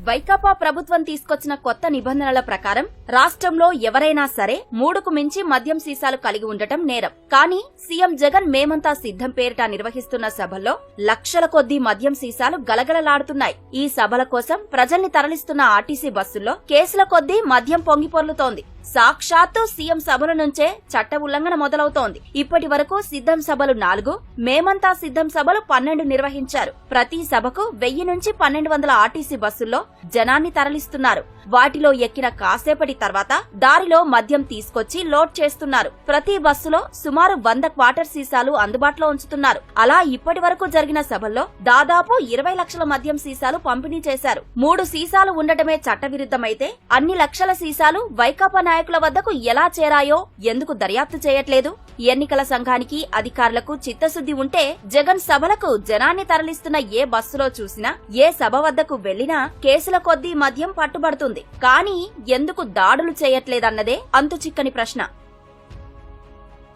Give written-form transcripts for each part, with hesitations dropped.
వైకాపా ప్రభుత్వం తీసుకొచ్చిన కొత్త నిబంధనల ప్రకారం రాష్ట్రంలో ఎవరైనా సరే 3కు మించి మద్యం సీసాలు కలిగి ఉండటం నేరం. కానీ సీఎం జగన్ మేమంతా సిద్ధం పేరిట నిర్వహిస్తున్న సభల్లో లక్షల కొద్దీ మద్యం సీసాలు గలగలలాడుతున్నాయి. ఈ సభల కోసం ప్రజల్ని తరలిస్తున్న ఆర్టీసీ బస్సుల్లో కేసుల కొద్దీ మద్యం పొంగిపొర్లుతోంది. సాక్షాత్తు సీఎం సభల నుంచే చట్ట ఉల్లంఘన మొదలవుతోంది. ఇప్పటి వరకు సిద్ధం సభలు 4, మేమంతా సిద్ధం సభలు 12 నిర్వహించారు. ప్రతి సభకు 1000 నుంచి 1200 ఆర్టీసీ బస్సుల్లో జనాన్ని తరలిస్తున్నారు. వాటిలో ఎక్కిన కాసేపటి తర్వాత దారిలో మద్యం తీసుకొచ్చి లోడ్ చేస్తున్నారు. ప్రతి బస్సులో సుమారు 100 క్వార్టర్ సీసాలు అందుబాటులో ఉంచుతున్నారు. అలా ఇప్పటి వరకు జరిగిన సభల్లో దాదాపు 20 లక్షల మద్యం సీసాలు పంపిణీ చేశారు. 3 సీసాలు ఉండటమే చట్టవిరుద్ధమైతే అన్ని లక్షల సీసాలు వైకాపా నాయకుల వద్దకు ఎలా చేరాయో ఎందుకు దర్యాప్తు చేయట్లేదు? ఎన్నికల సంఘానికి అధికారులకు చిత్తశుద్ధి ఉంటే జగన్ సభలకు జనాన్ని తరలిస్తున్న ఏ బస్సులో చూసినా, ఏ సభ వద్దకు వెళ్లినా కేసుల కొద్దీ మద్యం పట్టుబడుతుంది. కానీ ఎందుకు దాడులు చేయట్లేదన్నదే అంతుచిక్కని ప్రశ్న.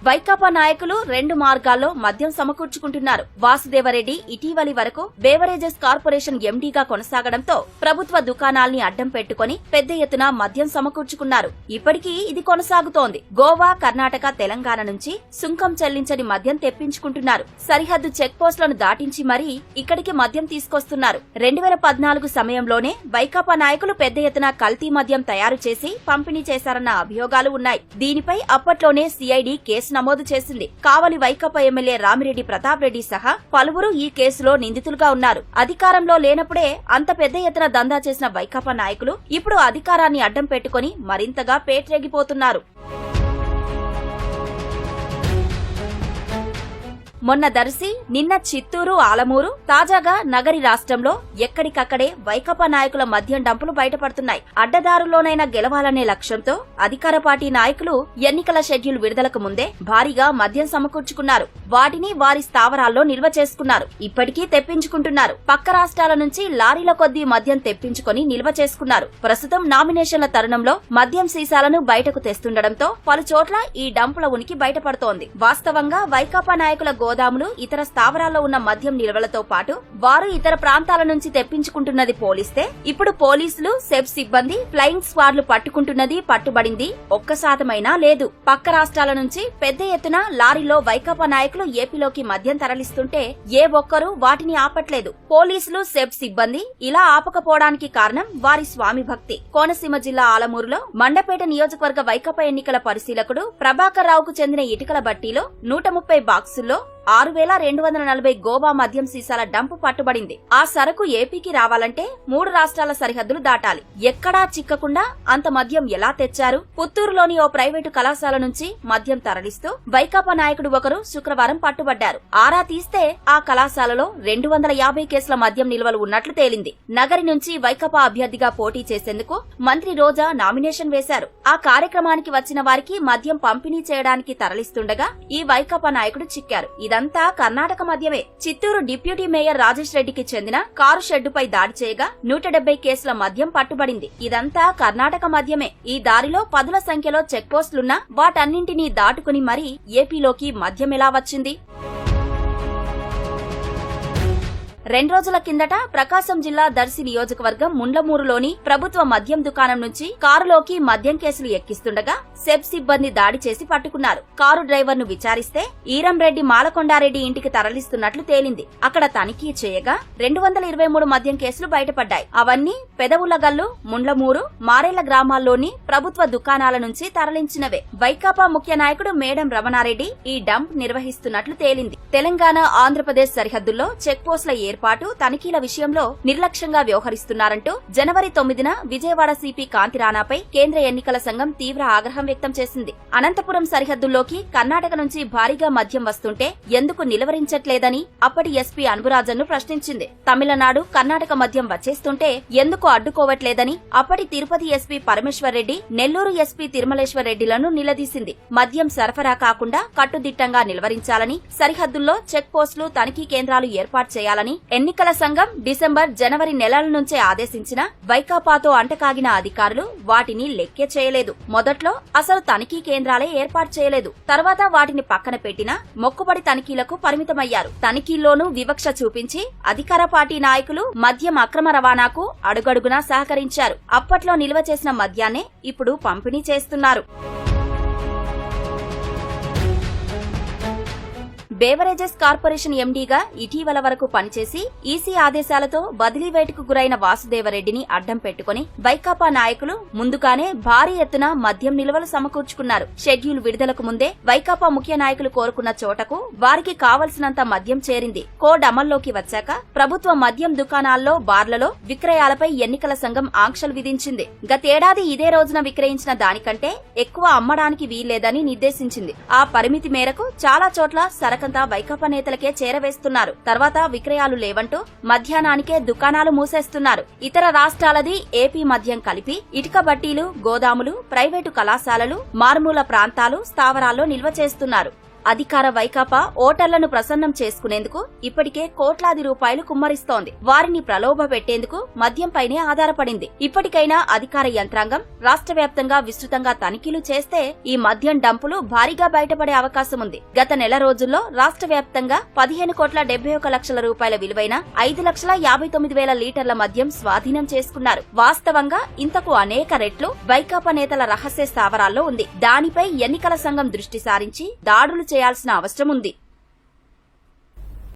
వైకాపా నాయకులు 2 మార్గాల్లో మద్యం సమకూర్చుకుంటున్నారు. వాసుదేవరెడ్డి ఇటీవలి వరకు బేవరేజెస్ కార్పొరేషన్ ఎండీగా కొనసాగడంతో ప్రభుత్వ దుకాణాల్ని అడ్డం పెట్టుకుని పెద్ద ఎత్తున మద్యం సమకూర్చుకున్నారు. ఇప్పటికీ ఇది కొనసాగుతోంది. గోవా, కర్ణాటక, తెలంగాణ నుంచి సుంకం చెల్లించని మద్యం తెప్పించుకుంటున్నారు. సరిహద్దు చెక్ పోస్టులను దాటించి మరీ ఇక్కడికి మద్యం తీసుకొస్తున్నారు. 2014 సమయంలోనే వైకాపా నాయకులు పెద్ద ఎత్తున కల్తీ మద్యం తయారు చేసి పంపిణీ చేశారన్న అభియోగాలు ఉన్నాయి. దీనిపై అప్పట్లోనే సిఐడి కేసు నమోదు చేసింది. కావలి వైకాపా ఎమ్మెల్యే రామిరెడ్డి ప్రతాప్ రెడ్డి సహా పలువురు ఈ కేసులో నిందితులుగా ఉన్నారు. అధికారంలో లేనప్పుడే అంత పెద్ద ఎత్తున దందా చేసిన వైకాపా నాయకులు ఇప్పుడు అధికారాన్ని అడ్డం పెట్టుకుని మరింతగా పేట్రేగిపోతున్నారు. మొన్న దర్శి, నిన్న చిత్తూరు, ఆలమూరు, తాజాగా నగరి రాష్ట్రంలో ఎక్కడికక్కడే వైకాపా నాయకుల మద్యం డంపులు బయటపడుతున్నాయి. అడ్డదారుల్లోనైనా గెలవాలనే లక్ష్యంతో అధికార పార్టీ నాయకులు ఎన్నికల షెడ్యూల్ విడుదలకు ముందే భారీగా మద్యం సమకూర్చుకున్నారు. వాటిని వారి స్థావరాల్లో నిల్వ చేసుకున్నారు. ఇప్పటికీ తెప్పించుకుంటున్నారు. పక్క రాష్ట్రాల నుంచి లారీల కొద్దీ మద్యం తెప్పించుకొని నిల్వ చేసుకున్నారు. ప్రస్తుతం నామినేషన్ల తరుణంలో మద్యం సీసాలను బయటకు తెస్తుండటంతో పలు చోట్ల ఈ డంపుల ఉనికి బయటపడుతోంది. వాస్తవంగా వైకాపా నాయకుల గోదాములు, ఇతర స్థావరాల్లో ఉన్న మద్యం నిల్వలతో పాటు వారు ఇతర ప్రాంతాల నుంచి తెప్పించుకుంటున్నది పోలిస్తే ఇప్పుడు పోలీసులు, సెబ్ సిబ్బంది, ఫ్లయింగ్ స్క్వాడ్లు పట్టుకుంటున్నది, పట్టుబడింది 1% లేదు. పక్క రాష్ట్రాల నుంచి పెద్ద ఎత్తున లారీలో వైకాపా నాయకులు ఏపీలోకి మద్యం తరలిస్తుంటే ఏ ఒక్కరూ వాటిని ఆపట్లేదు. పోలీసులు, సెబ్ సిబ్బంది ఇలా ఆపకపోవడానికి కారణం వారి స్వామి భక్తి. కోనసీమ జిల్లా ఆలమూరులో మండపేట నియోజకవర్గ వైకాపా ఎన్నికల పరిశీలకుడు ప్రభాకర్ రావుకు చెందిన ఇటుకల బట్టీలో 130 బాక్సుల్లో 6240 గోవా మద్యం సీసాల డంపు పట్టుబడింది. ఆ సరకు ఏపీకి రావాలంటే 3 రాష్ట్రాల సరిహద్దులు దాటాలి. ఎక్కడా చిక్కకుండా అంత మద్యం ఎలా తెచ్చారు? పుత్తూరులోని ఓ ప్రైవేటు కళాశాల నుంచి మద్యం తరలిస్తూ వైకాపా నాయకుడు ఒకరు శుక్రవారం పట్టుబడ్డారు. ఆరా తీస్తే ఆ కళాశాలలో 250 కేసుల మద్యం నిల్వలు ఉన్నట్లు తేలింది. నగరి నుంచి వైకాపా అభ్యర్థిగా పోటీ చేసేందుకు మంత్రి రోజా నామినేషన్ వేశారు. ఆ కార్యక్రమానికి వచ్చిన వారికి మద్యం పంపిణీ చేయడానికి తరలిస్తుండగా ఈ వైకాపా నాయకుడు చిక్కారు. ఇదంతా కర్ణాటక మద్యమే. చిత్తూరు డిప్యూటీ మేయర్ రాజేష్ రెడ్డికి చెందిన కారు షెడ్డుపై దాడి చేయగా 170 కేసుల మద్యం పట్టుబడింది. ఇదంతా కర్ణాటక మద్యమే. ఈ దారిలో పదుల సంఖ్యలో చెక్ పోస్టులున్నా వాటన్నింటినీ దాటుకుని మరీ ఏపీలోకి మద్యం ఎలా వచ్చింది? 2 రోజుల కిందట ప్రకాశం జిల్లా దర్శి నియోజకవర్గం ముండ్లమూరులోని ప్రభుత్వ మద్యం దుకాణం నుంచి కారులోకి మద్యం కేసులు ఎక్కిస్తుండగా సెబ్ సిబ్బంది దాడి చేసి పట్టుకున్నారు. కారు డ్రైవర్ ను విచారిస్తే ఈరంరెడ్డి మాలకొండారెడ్డి ఇంటికి తరలిస్తున్నట్లు తేలింది. అక్కడ తనిఖీ చేయగా 223 మద్యం కేసులు బయటపడ్డాయి. అవన్నీ పెదవులగల్లు, ముండ్లమూరు, మారేళ్ల గ్రామాల్లోని ప్రభుత్వ దుకాణాల నుంచి తరలించినవే. వైకాపా ముఖ్య నాయకుడు మేడం రమణారెడ్డి ఈ డంప్ నిర్వహిస్తున్నట్లు తేలింది. తెలంగాణ, ఆంధ్రప్రదేశ్ సరిహద్దుల్లో చెక్ పోస్టుల ఏర్పాటు, తనిఖీల విషయంలో నిర్లక్ష్యంగా వ్యవహరిస్తున్నారంటూ జనవరి 9న విజయవాడ సిపి కాంతిరాణాపై కేంద్ర ఎన్నికల సంఘం తీవ్ర ఆగ్రహం వ్యక్తం చేసింది. అనంతపురం సరిహద్దుల్లోకి కర్ణాటక నుంచి భారీగా మద్యం వస్తుంటే ఎందుకు నిలువరించట్లేదని అప్పటి ఎస్పీ అన్బురాజన్ను ప్రశ్నించింది. తమిళనాడు, కర్ణాటక మద్యం వచ్చేస్తుంటే ఎందుకు అడ్డుకోవట్లేదని అప్పటి తిరుపతి ఎస్పీ పరమేశ్వర్ రెడ్డి, నెల్లూరు ఎస్పీ తిరుమలేశ్వర్ రెడ్డిలను నిలదీసింది. మద్యం సరఫరా కాకుండా కట్టుదిట్టంగా నిలువరించాలని, సరిహద్దుల్లో చెక్ పోస్టులు, తనిఖీ కేంద్రాలు ఏర్పాటు చేయాలని ఎన్నికల సంఘం డిసెంబర్, జనవరి నెలల నుంచే ఆదేశించిన వైకాపాతో అంటకాగిన అధికారులు వాటిని లెక్కే చేయలేదు. మొదట్లో అసలు తనిఖీ కేంద్రాలే ఏర్పాటు చేయలేదు. తర్వాత వాటిని పక్కన పెట్టినా మొక్కుబడి తనిఖీలకు పరిమితమయ్యారు. తనిఖీల్లోనూ వివక్ష చూపించి అధికార పార్టీ నాయకులు మద్యం అక్రమ రవాణాకు అడుగడుగునా సహకరించారు. అప్పట్లో నిల్వ చేసిన మద్యాన్నే ఇప్పుడు పంపిణీ చేస్తున్నారు. బేవరేజెస్ కార్పొరేషన్ ఎండీగా ఇటీవల వరకు పనిచేసి ఈసీ ఆదేశాలతో బదిలీ వేటుకు గురైన వాసుదేవరెడ్డిని అడ్డం పెట్టుకుని వైకాపా నాయకులు ముందుగానే భారీ ఎత్తున మద్యం నిల్వలు సమకూర్చుకున్నారు. షెడ్యూల్ విడుదలకు ముందే వైకాపా ముఖ్య నాయకులు కోరుకున్న చోటకు వారికి కావలసినంత మద్యం చేరింది. కోడ్ అమల్లోకి వచ్చాక ప్రభుత్వ మద్యం దుకాణాల్లో, బార్లలో విక్రయాలపై ఎన్నికల సంఘం ఆంక్షలు విధించింది. గతేడాది ఇదే రోజున విక్రయించిన దానికంటే ఎక్కువ అమ్మడానికి వీల్లేదని నిర్దేశించింది. ఆ పరిమితి మేరకు చాలా చోట్ల సరకంతా వైకాపా నేతలకే చేరవేస్తున్నారు. తర్వాత విక్రయాలు లేవంటూ మధ్యాహ్నానికే దుకాణాలు మూసేస్తున్నారు. ఇతర రాష్ట్రాలది ఏపీ మద్యం కలిపి ఇటుక బట్టీలు, గోదాములు, ప్రైవేటు కళాశాలలు, మారుమూల ప్రాంతాలు, స్థావరాల్లో నిల్వ చేస్తున్నారు. అధికార వైకాపా ఓటర్లను ప్రసన్నం చేసుకునేందుకు ఇప్పటికే కోట్లాది రూపాయలు కుమ్మరిస్తోంది. వారిని ప్రలోభ పెట్టేందుకు మద్యంపైనే ఆధారపడింది. ఇప్పటికైనా అధికార యంత్రాంగం రాష్ట్ర వ్యాప్తంగా విస్తృతంగా తనిఖీలు చేస్తే ఈ మద్యం డంపులు భారీగా బయటపడే అవకాశం ఉంది. గత నెల రోజుల్లో రాష్ట్ర వ్యాప్తంగా 15,71,00,000 రూపాయల విలువైన 5,59,000 లీటర్ల మద్యం స్వాధీనం చేసుకున్నారు. వాస్తవంగా ఇంతకు అనేక రెట్లు వైకాపా నేతల రహస్య స్థావరాల్లో ఉంది. దానిపై ఎన్నికల సంఘం దృష్టి సారించి దాడులు చేయాల్సిన అవసరం ఉంది.